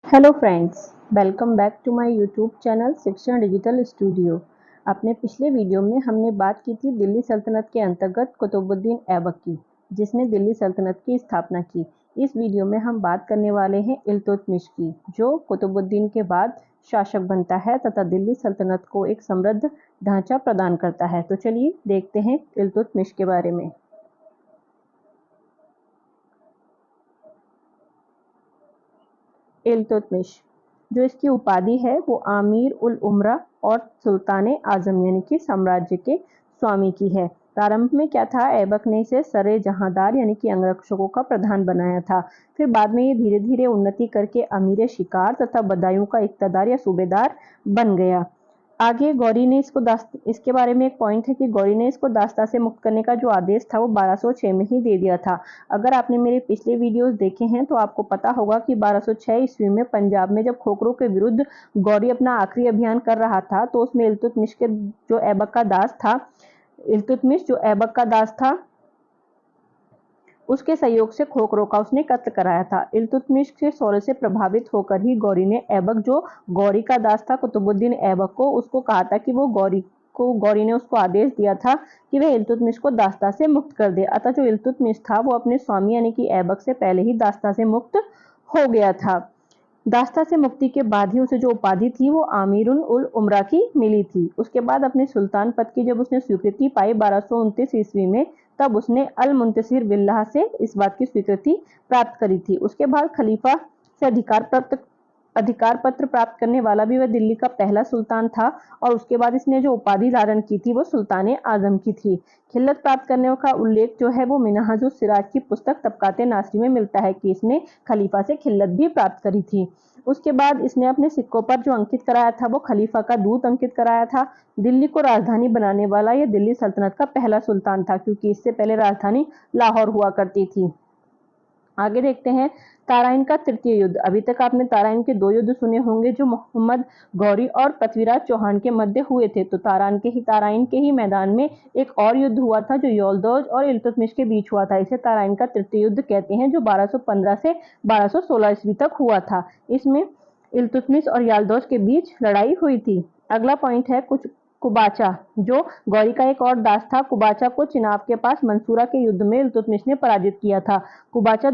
Hello friends, welcome back to my YouTube channel Shikshan digital studio. अपने पिछले video में हमने बात की थी दिल्ली सल्तनत के अंतर्गत कुतुबुद्दीन ऐबक की, जिसने दिल्ली सल्तनत की स्थापना की। इस वीडियो में हम बात करने वाले हैं इल्तुतमिश की, जो कुतुबुद्दीन के बाद शासक बनता है तथा दिल्ली सल्तनत को एक समृद्ध ढांचा प्रदान करता है। तो चलिए देखते हैं इल्तुतमिश के बारे में। इल्तुतमिश, जो इसकी उपाधि है वो आमीर उल उमरा और सुल्तान आजम यानी कि साम्राज्य के स्वामी की है। प्रारंभ में क्या था, ऐबक ने इसे सरे जहांदार यानी कि अंगरक्षकों का प्रधान बनाया था। फिर बाद में ये धीरे धीरे उन्नति करके अमीर शिकार तथा बदायूं का इक्तदार या सूबेदार बन गया। आगे गौरी ने इसके बारे में एक पॉइंट है कि गौरी ने इसको दास्ता से मुक्त करने का जो आदेश था वो 1206 में ही दे दिया था। अगर आपने मेरे पिछले वीडियोस देखे हैं तो आपको पता होगा कि 1206 ईस्वी में पंजाब में जब खोखरों के विरुद्ध गौरी अपना आखिरी अभियान कर रहा था, तो उसमें इल्तुतमिश के जो ऐबक का दास था इल्तुतमिश जो ऐबक का दास था उसके सहयोग से खोखरों का उसने कत्ल कराया था। इल्तुतमिश के शौर्य से प्रभावित होकर ही गौरी ने ऐबक, जो गौरी का दास था कुतुबुद्दीन ऐबक को, उसको कहा था कि वो गौरी ने उसको आदेश दिया था कि वह इल्तुतमिश को दास्ता से मुक्त कर दे। अतः जो इल्तुतमिश था वो अपने स्वामी यानी कि ऐबक से पहले ही दास्ता से मुक्त हो गया था। दास्ता से मुक्ति के बाद ही उसे जो उपाधि थी वो आमीरुल उल उमरा की मिली थी। उसके बाद अपने सुल्तान पद की जब उसने स्वीकृति पाई 1229 ईस्वी में, तब उसने अल मुंतसिर बिल्लाह से इस बात की स्वीकृति प्राप्त करी थी। उसके बाद खलीफा से अधिकार पत्र प्राप्त करने वाला भी वह दिल्ली का पहला सुल्तान था। और उसके बाद इसने जो उपाधि धारण की थी वो सुल्तान आजम की थी। खिल्लत प्राप्त करने का उल्लेख जो है वो मिनहाजुस सिराज की पुस्तक तबकाते नासरी में मिलता है कि इसने खलीफा से खिल्लत भी प्राप्त करी थी। उसके बाद इसने अपने सिक्कों पर जो अंकित कराया था वो खलीफा का दूत अंकित कराया था। दिल्ली को राजधानी बनाने वाला यह दिल्ली सल्तनत का पहला सुल्तान था, क्योंकि इससे पहले राजधानी लाहौर हुआ करती थी। आगे देखते हैं ताराइन का तृतीय युद्ध। अभी तक आपने ताराइन के दो युद्ध सुने होंगे जो मोहम्मद गौरी और पृथ्वीराज चौहान के मध्य हुए थे। तो ताराइन के ही मैदान में एक और युद्ध हुआ था जो यल्दौज और इल्तुतमिश के बीच हुआ था। इसे ताराइन का तृतीय युद्ध कहते हैं, जो 1215 से 1216 ईस्वी तक हुआ था। इसमें इल्तुतमिश और यल्दौज के बीच लड़ाई हुई थी। अगला पॉइंट है कुबाचा, जो गौरी का एक और दास था। कुबाचा को चिनाब के पास मंसूरा के युद्ध में इल्तुतमिश ने पराजित किया था। कुबाचा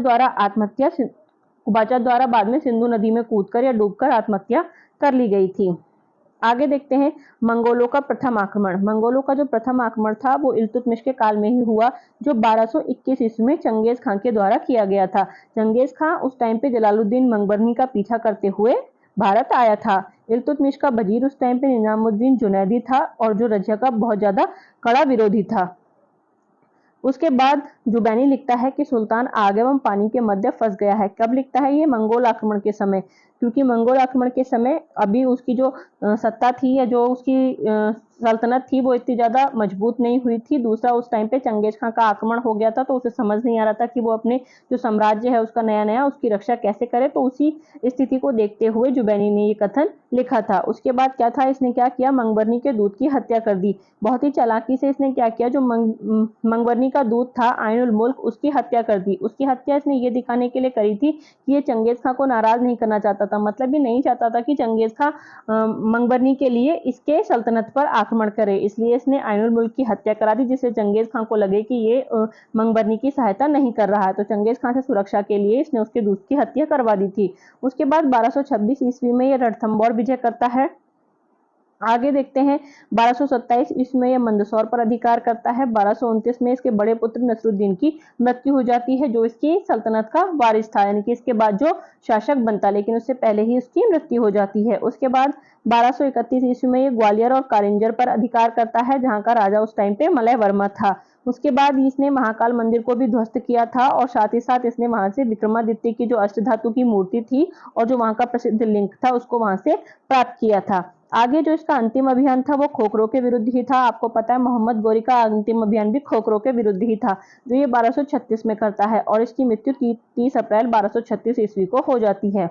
द्वारा बाद में सिंधु नदी में कूदकर या डूबकर आत्महत्या कर ली गई थी। आगे देखते हैं मंगोलों का प्रथम आक्रमण। मंगोलों का जो प्रथम आक्रमण था वो इल्तुतमिश के काल में ही हुआ, जो 1221 ईस्वी में चंगेज खां के द्वारा किया गया था। चंगेज खां उस टाइम पे जलालुद्दीन मंगबरनी का पीछा करते हुए भारत आया था। इल्तुतमिश का वजीर उस टाइम पे निजामुद्दीन जुनैदी था, और जो रजिया का बहुत ज्यादा कड़ा विरोधी था। उसके बाद जुबैनी लिखता है कि सुल्तान आग एवं पानी के मध्य फंस गया है। कब लिखता है ये? मंगोल आक्रमण के समय, क्योंकि मंगोल आक्रमण के समय अभी उसकी जो सत्ता थी या जो उसकी सल्तनत थी वो इतनी ज्यादा मजबूत नहीं हुई थी। दूसरा, उस टाइम पे चंगेज खां का आक्रमण हो गया था, तो उसे समझ नहीं आ रहा था कि वो अपने जो साम्राज्य है उसका नया उसकी रक्षा कैसे करे। तो उसी स्थिति को देखते हुए जुबैनी ने ये कथन लिखा था। उसके बाद क्या था, इसने क्या किया, मंगबरनी के दूत की हत्या कर दी। बहुत ही चालाकी से इसने क्या किया, जो मंगबरनी का दूत था आइनुल मुल्क, उसकी हत्या कर दी। उसकी हत्या इसने ये दिखाने के लिए करी थी कि ये चंगेज खां को नाराज नहीं करना चाहता था। मतलब ये नहीं चाहता था कि चंगेज खां मंगबरनी के लिए इसके सल्तनत पर आक्रमण करे, इसलिए इसने आइनुल मुल्क की हत्या करा दी, जिससे चंगेज खां को लगे कि ये मंगबरनी की सहायता नहीं कर रहा है। तो चंगेज खां से सुरक्षा के लिए इसने उसके दूत की हत्या करवा दी थी। उसके बाद 1226 ईस्वी में ये रणथंभौर विजय करता है। आगे देखते हैं 1227 ईस्वी में यह मंदसौर पर अधिकार करता है। 1229 में इसके बड़े पुत्र नसरुद्दीन की मृत्यु हो जाती है, जो इसकी सल्तनत का वारिस था, यानी कि इसके बाद जो शासक बनता, लेकिन उससे पहले ही उसकी मृत्यु हो जाती है। उसके बाद 1231 ईस्वी में ये ग्वालियर और कारिंजर पर अधिकार करता है, जहां का राजा उस टाइम पे मलय वर्मा था। उसके बाद इसने महाकाल मंदिर को भी ध्वस्त किया था, और साथ ही साथ इसने वहां से विक्रमादित्य की जो अष्टधातु की मूर्ति थी और जो वहां का प्रसिद्ध लिंग था उसको वहां से प्राप्त किया था। आगे जो इसका अंतिम अभियान था वो खोखरों के विरुद्ध ही था। आपको पता है मोहम्मद गौरी का अंतिम अभियान भी खोखरों के विरुद्ध ही था, जो ये 1236 में करता है, और इसकी मृत्यु 30 अप्रैल 1236 ईस्वी को हो जाती है।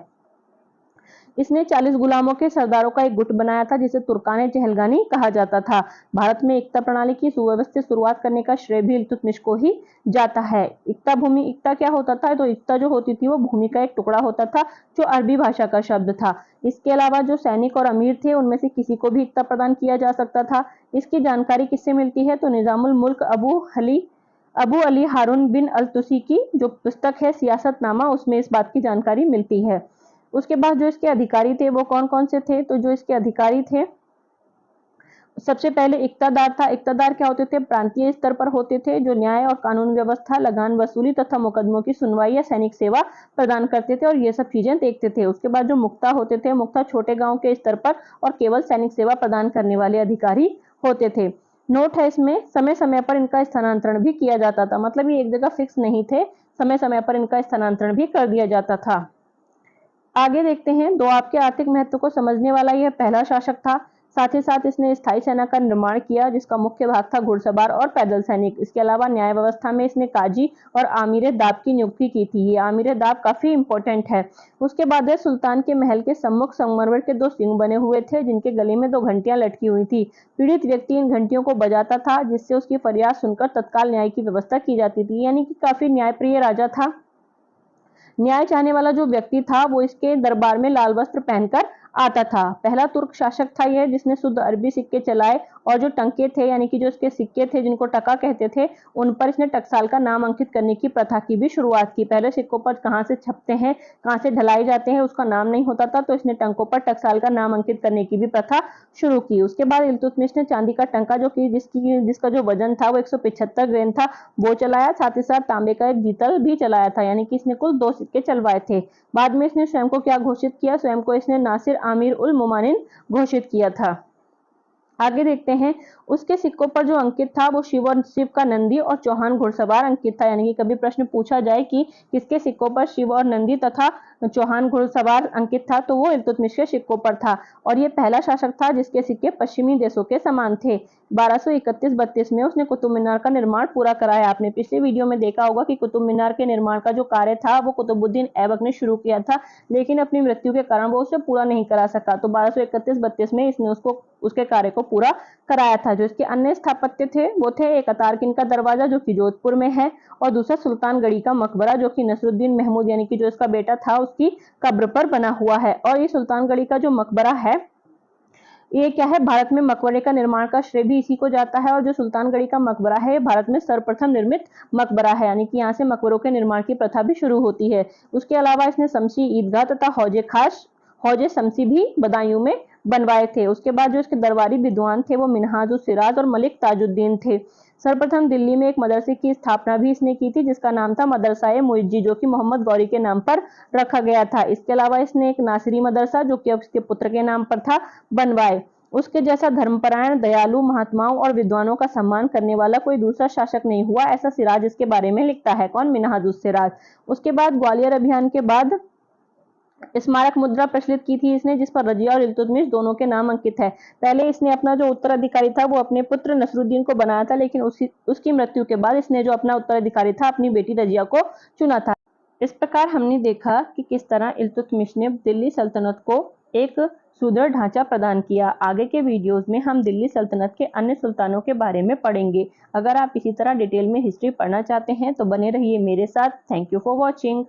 इसने 40 गुलामों के सरदारों का एक गुट बनाया था जिसे तुर्कान चहलगानी कहा जाता था। भारत में इक्ता प्रणाली की सुव्यवस्थित शुरुआत करने का श्रेय भी इल्तुतमिश को ही जाता है। इक्ता क्या होता था, तो इक्ता जो होती थी वो भूमि का एक टुकड़ा होता था जो अरबी भाषा का शब्द था। इसके अलावा जो सैनिक और अमीर थे उनमें से किसी को भी इक्ता प्रदान किया जा सकता था। इसकी जानकारी किससे मिलती है, तो निजामुल मुल्क अबू अली हारून बिन अल तुसी की जो पुस्तक है सियासतनामा, उसमें इस बात की जानकारी मिलती है। उसके बाद जो इसके अधिकारी थे वो कौन कौन से थे, तो जो इसके अधिकारी थे सबसे पहले इक्तादार था। इक्तादार क्या होते थे, प्रांतीय स्तर पर होते थे जो न्याय और कानून व्यवस्था, लगान वसूली तथा मुकदमों की सुनवाई या सैनिक सेवा प्रदान करते थे और ये सब चीजें देखते थे। उसके बाद जो मुख्ता होते थे, मुख्ता छोटे गांव के स्तर पर और केवल सैनिक सेवा प्रदान करने वाले अधिकारी होते थे। नोट है इसमें, समय समय पर इनका स्थानांतरण भी किया जाता था, मतलब ये एक जगह फिक्स नहीं थे, समय समय पर इनका स्थानांतरण भी कर दिया जाता था। आगे देखते हैं, दोआब के आर्थिक महत्व को समझने वाला यह पहला शासक था। साथ ही साथ इसने स्थायी सेना का निर्माण किया जिसका मुख्य भाग था घुड़सवार और पैदल सैनिक। इसके अलावा न्याय व्यवस्था में इसने काजी और आमिर दाब की नियुक्ति की थी। ये आमिर दाब काफी इंपॉर्टेंट है। उसके बाद है सुल्तान के महल के सम्मुख संगमरमर के 2 सिंह बने हुए थे जिनके गले में 2 घंटियां लटकी हुई थी। पीड़ित व्यक्ति इन घंटियों को बजाता था जिससे उसकी फरियाद सुनकर तत्काल न्याय की व्यवस्था की जाती थी, यानी कि काफी न्यायप्रिय राजा था। न्याय चाहने वाला जो व्यक्ति था वो इसके दरबार में लाल वस्त्र पहनकर आता था। पहला तुर्क शासक था यह जिसने शुद्ध अरबी सिक्के चलाए और जो टंके थे यानी कि जो इसके सिक्के थे जिनको टका कहते थे उन पर इसने टकसाल का नाम अंकित करने की प्रथा की भी शुरुआत की। पहले सिक्कों पर कहाँ से छपते हैं, कहाँ से ढलाए जाते हैं उसका नाम नहीं होता था, तो इसने टंकों पर टकसाल का नाम अंकित करने की भी प्रथा शुरू की। उसके बाद इल्तुतमिश ने चांदी का टंका जो कि जिसका जो वजन था वो 175 ग्राम था वो चलाया। साथ ही साथ तांबे का एक जीतल भी चलाया था, यानी कि इसने कुल 2 सिक्के चलवाए थे। बाद में इसने स्वयं को क्या घोषित किया, स्वयं को इसने नासिर आमिर उल मोमानिन घोषित किया था। आगे देखते हैं, उसके सिक्कों पर जो अंकित था वो शिव का नंदी और चौहान घुड़सवार अंकित था, यानी कि कभी प्रश्न पूछा जाए कि किसके सिक्कों पर शिव और नंदी तथा चौहान घुड़सवार अंकित था तो वो इल्तुतमिश के सिक्कों पर था। और ये पहला शासक था जिसके सिक्के पश्चिमी देशों के समान थे। 1231-32 में उसने कुतुब मीनार का निर्माण पूरा कराया। आपने पिछले वीडियो में देखा होगा कि कुतुब मीनार के निर्माण का जो कार्य था वो कुतुबुद्दीन ऐबक ने शुरू किया था, लेकिन अपनी मृत्यु के कारण वो उसे पूरा नहीं करा सका, तो 1231-32 में इसने उसके कार्य को पूरा कराया था। जो इसके अन्य स्थापत्य थे वो थे एक अतारकिन का दरवाजा जो कि जोधपुर में है और दूसरा सुल्तानगढ़ी का मकबरा जो कि नसरुद्दीन महमूद यानी कि जो इसका बेटा था उसकी कब्र पर बना हुआ है। और ये सुल्तानगढ़ी का जो मकबरा है ये क्या है, भारत में मकबरे का निर्माण का श्रेय भी इसी को जाता है। और जो सुल्तानगढ़ी का मकबरा है भारत में सर्वप्रथम निर्मित मकबरा है, यानी कि यहाँ से मकबरों के निर्माण की प्रथा भी शुरू होती है। उसके अलावा इसने शमसी ईदगाह तथा हौजे शमसी भी बदायूं में बनवाए थे। उसके बाद जो इसके दरबारी विद्वान थे वो मिनहाजुल सिराज और मलिक ताजुद्दीन थे। सर्वप्रथम दिल्ली में एक मदरसे की स्थापना भी इसने की थी जिसका नाम था मदरसा-ए मुइज्जी जो कि मोहम्मद गौरी के नाम पर रखा गया था। इसके अलावा इसने एक नासिरी मदरसा जो कि अब इसके पुत्र के नाम पर था बनवाए। उसके जैसा धर्मपरायण, दयालु, महात्माओं और विद्वानों का सम्मान करने वाला कोई दूसरा शासक नहीं हुआ, ऐसा सिराज इसके बारे में लिखता है। कौन? मिनहाजुल सिराज। उसके बाद ग्वालियर अभियान के बाद स्मारक मुद्रा प्रचलित की थी इसने जिस पर रजिया और इल्तुतमिश दोनों के नाम अंकित है। पहले इसने अपना जो उत्तराधिकारी था वो अपने पुत्र नसरुद्दीन को बनाया था, लेकिन उसकी मृत्यु के बाद इसने जो अपना उत्तराधिकारी था अपनी बेटी रजिया को चुना था। इस प्रकार हमने देखा कि किस तरह इल्तुतमिश ने दिल्ली सल्तनत को एक सुदृढ़ ढांचा प्रदान किया। आगे के वीडियोस में हम दिल्ली सल्तनत के अन्य सुल्तानों के बारे में पढ़ेंगे। अगर आप इसी तरह डिटेल में हिस्ट्री पढ़ना चाहते हैं तो बने रहिए मेरे साथ। Thank you for watching.